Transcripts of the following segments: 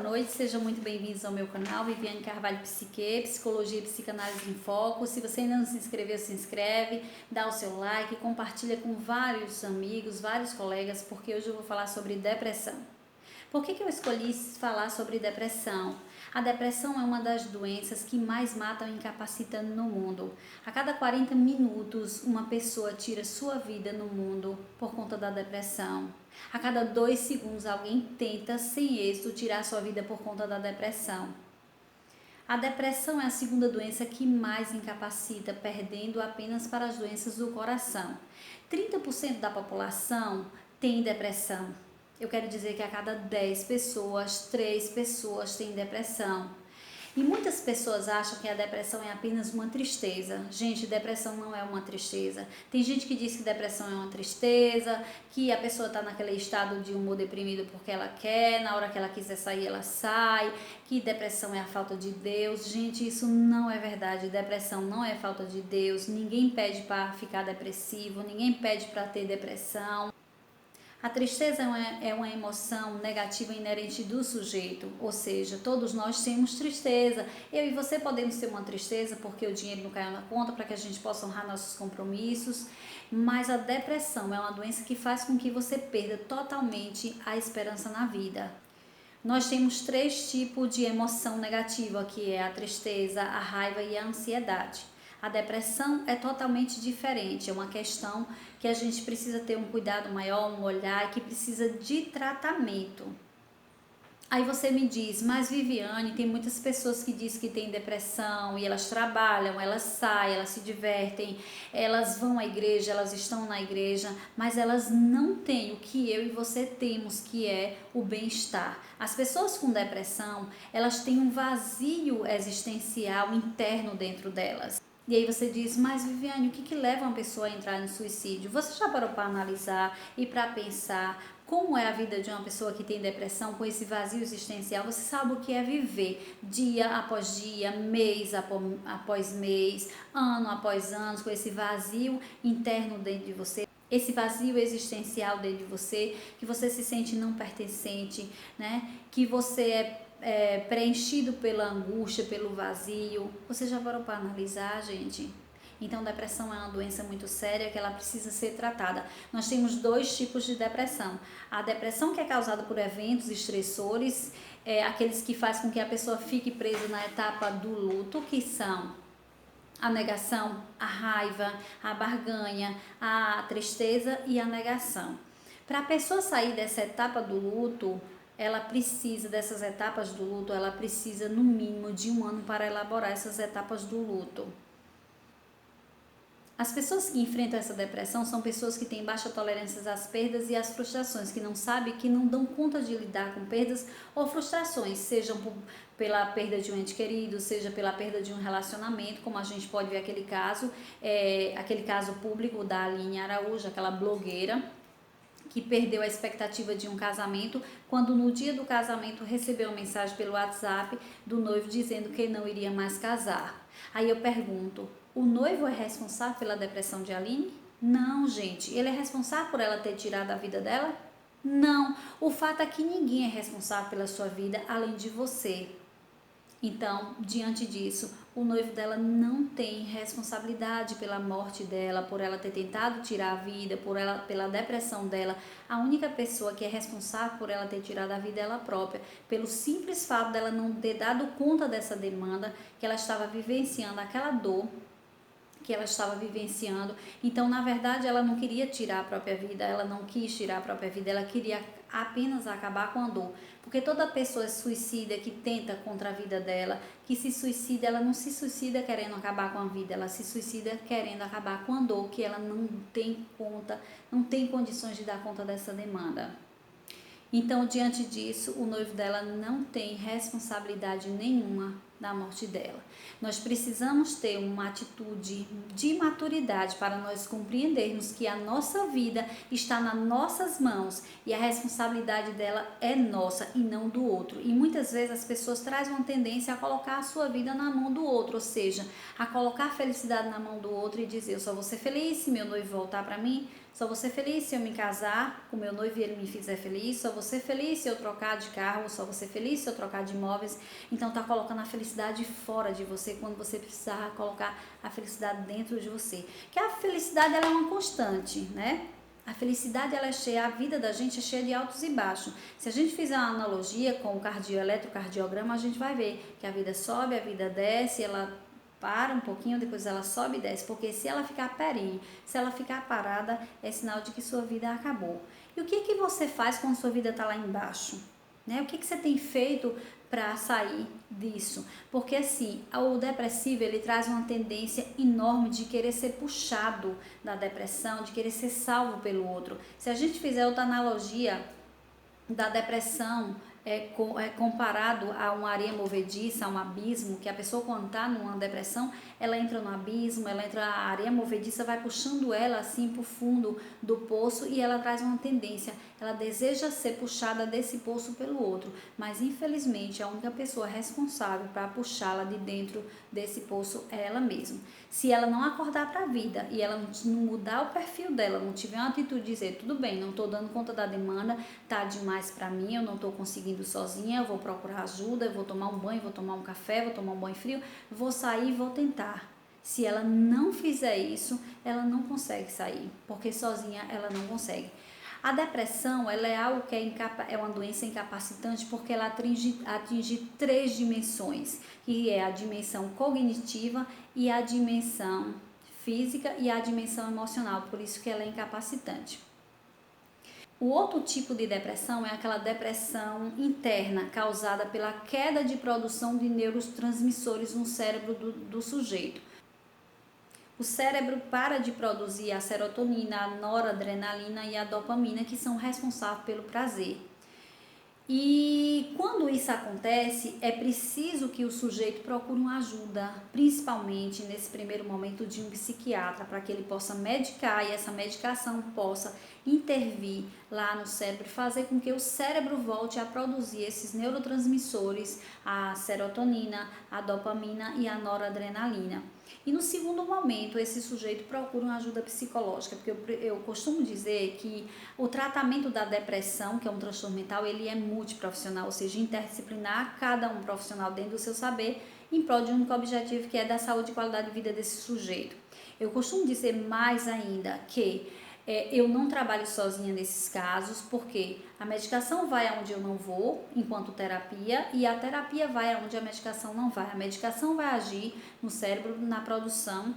noite, sejam muito bem-vindos ao meu canal Viviane Carvalho Psique, Psicologia e Psicanálise em Foco. Se você ainda não se inscreveu, se inscreve, dá o seu like, compartilha com vários amigos, vários colegas, porque hoje eu vou falar sobre depressão. Por que eu escolhi falar sobre depressão? A depressão é uma das doenças que mais matam e incapacitam no mundo. A cada 40 minutos, uma pessoa tira sua vida no mundo por conta da depressão. A cada 2 segundos, alguém tenta, sem êxito, tirar sua vida por conta da depressão. A depressão é a segunda doença que mais incapacita, perdendo apenas para as doenças do coração. 30% da população tem depressão. Eu quero dizer que a cada 10 pessoas, 3 pessoas têm depressão. E muitas pessoas acham que a depressão é apenas uma tristeza. Gente, depressão não é uma tristeza. Tem gente que diz que depressão é uma tristeza, que a pessoa está naquele estado de humor deprimido porque ela quer, na hora que ela quiser sair, ela sai, que depressão é a falta de Deus. Gente, isso não é verdade. Depressão não é falta de Deus. Ninguém pede para ficar depressivo, ninguém pede para ter depressão. A tristeza é uma emoção negativa inerente do sujeito, ou seja, todos nós temos tristeza. Eu e você podemos ter uma tristeza porque o dinheiro não caiu na conta, para que a gente possa honrar nossos compromissos, mas a depressão é uma doença que faz com que você perda totalmente a esperança na vida. Nós temos 3 tipos de emoção negativa, que é a tristeza, a raiva e a ansiedade. A depressão é totalmente diferente, é uma questão que a gente precisa ter um cuidado maior, um olhar, que precisa de tratamento. Aí você me diz, mas Viviane, tem muitas pessoas que dizem que tem depressão e elas trabalham, elas saem, elas se divertem, elas vão à igreja, elas estão na igreja, mas elas não têm o que eu e você temos, que é o bem-estar. As pessoas com depressão, elas têm um vazio existencial interno dentro delas. E aí você diz, mas Viviane, o que leva uma pessoa a entrar no suicídio? Você já parou para analisar e para pensar como é a vida de uma pessoa que tem depressão com esse vazio existencial? Você sabe o que é viver dia após dia, mês após mês, ano após ano, com esse vazio interno dentro de você? Esse vazio existencial dentro de você, que você se sente não pertencente, né? Que você é preenchido pela angústia, pelo vazio. Você já parou para analisar, gente? Então, depressão é uma doença muito séria que ela precisa ser tratada. Nós temos 2 tipos de depressão. A depressão que é causada por eventos estressores, aqueles que fazem com que a pessoa fique presa na etapa do luto, que são a negação, a raiva, a barganha, a tristeza e a negação. Para a pessoa sair dessa etapa do luto, ela precisa dessas etapas do luto, ela precisa no mínimo de 1 ano para elaborar essas etapas do luto. As pessoas que enfrentam essa depressão são pessoas que têm baixa tolerância às perdas e às frustrações, que não sabem, que não dão conta de lidar com perdas ou frustrações, sejam pela perda de um ente querido, seja pela perda de um relacionamento, como a gente pode ver aquele caso público da Aline Araújo, aquela blogueira, que perdeu a expectativa de um casamento, quando no dia do casamento recebeu uma mensagem pelo WhatsApp do noivo dizendo que não iria mais casar. Aí eu pergunto, o noivo é responsável pela depressão de Aline? Não, gente. Ele é responsável por ela ter tirado a vida dela? Não. O fato é que ninguém é responsável pela sua vida além de você. Então, diante disso, o noivo dela não tem responsabilidade pela morte dela, por ela ter tentado tirar a vida, pela depressão dela. A única pessoa que é responsável por ela ter tirado a vida é ela própria, pelo simples fato dela não ter dado conta dessa demanda, que ela estava vivenciando aquela dor que ela estava vivenciando. Então, na verdade, ela não queria tirar a própria vida, ela não quis tirar a própria vida, ela queria apenas acabar com a dor. Porque toda pessoa suicida que tenta contra a vida dela, que se suicida, ela não se suicida querendo acabar com a vida, ela se suicida querendo acabar com a dor, que ela não tem conta, não tem condições de dar conta dessa demanda. Então, diante disso, o noivo dela não tem responsabilidade nenhuma da morte dela. Nós precisamos ter uma atitude de maturidade para nós compreendermos que a nossa vida está nas nossas mãos e a responsabilidade dela é nossa e não do outro. E muitas vezes as pessoas trazem uma tendência a colocar a sua vida na mão do outro, ou seja, a colocar a felicidade na mão do outro e dizer: eu só vou ser feliz se meu noivo voltar para mim, só vou ser feliz se eu me casar com meu noivo e ele me fizer feliz, só vou ser feliz se eu trocar de carro, só vou ser feliz se eu trocar de imóveis. Então tá colocando a felicidade fora de você quando você precisar colocar a felicidade dentro de você. Que a felicidade ela é uma constante, né? A felicidade ela é cheia, a vida da gente é cheia de altos e baixos. Se a gente fizer uma analogia com o eletrocardiograma, a gente vai ver que a vida sobe, a vida desce, ela para um pouquinho, depois ela sobe e desce, porque se ela ficar perene, se ela ficar parada, é sinal de que sua vida acabou. E o que você faz quando sua vida está lá embaixo? Né? O que você tem feito para sair disso? Porque assim, o depressivo ele traz uma tendência enorme de querer ser puxado da depressão, de querer ser salvo pelo outro. Se a gente fizer outra analogia da depressão, comparado a uma areia movediça, a um abismo, que a pessoa quando está numa depressão, ela entra no abismo, a areia movediça vai puxando ela assim para o fundo do poço e ela traz uma tendência, ela deseja ser puxada desse poço pelo outro, mas infelizmente a única pessoa responsável para puxá-la de dentro desse poço é ela mesma. Se ela não acordar para a vida e ela não mudar o perfil dela, não tiver uma atitude de dizer: tudo bem, não estou dando conta da demanda, tá demais para mim, eu não estou conseguindo sozinha, eu vou procurar ajuda, eu vou tomar um banho, vou tomar um café, vou tomar um banho frio, vou sair e vou tentar. Se ela não fizer isso, ela não consegue sair, porque sozinha ela não consegue. A depressão ela é algo que é uma doença incapacitante porque ela atinge 3 dimensões, que é a dimensão cognitiva e a dimensão física e a dimensão emocional, por isso que ela é incapacitante. O outro tipo de depressão é aquela depressão interna, causada pela queda de produção de neurotransmissores no cérebro do sujeito. O cérebro para de produzir a serotonina, a noradrenalina e a dopamina, que são responsáveis pelo prazer. E quando isso acontece, é preciso que o sujeito procure uma ajuda, principalmente nesse primeiro momento de um psiquiatra, para que ele possa medicar e essa medicação possa intervir lá no cérebro e fazer com que o cérebro volte a produzir esses neurotransmissores, a serotonina, a dopamina e a noradrenalina. E no segundo momento, esse sujeito procura uma ajuda psicológica, porque eu costumo dizer que o tratamento da depressão, que é um transtorno mental, ele é multiprofissional, ou seja, interdisciplinar, cada um profissional dentro do seu saber, em prol de um único objetivo, que é da saúde e qualidade de vida desse sujeito. Eu costumo dizer mais ainda que eu não trabalho sozinha nesses casos, porque a medicação vai aonde eu não vou, enquanto terapia, e a terapia vai aonde a medicação não vai. A medicação vai agir no cérebro, na produção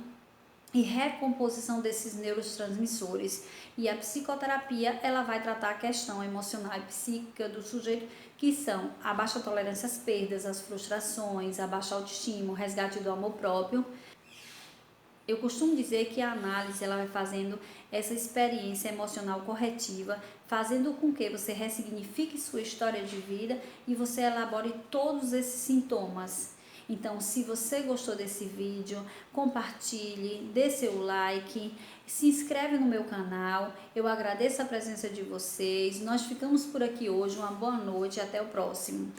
e recomposição desses neurotransmissores. E a psicoterapia, ela vai tratar a questão emocional e psíquica do sujeito, que são a baixa tolerância às perdas, as frustrações, a baixa autoestima, o resgate do amor próprio. Eu costumo dizer que a análise ela vai fazendo essa experiência emocional corretiva, fazendo com que você ressignifique sua história de vida e você elabore todos esses sintomas. Então, se você gostou desse vídeo, compartilhe, dê seu like, se inscreve no meu canal. Eu agradeço a presença de vocês. Nós ficamos por aqui hoje. Uma boa noite e até o próximo.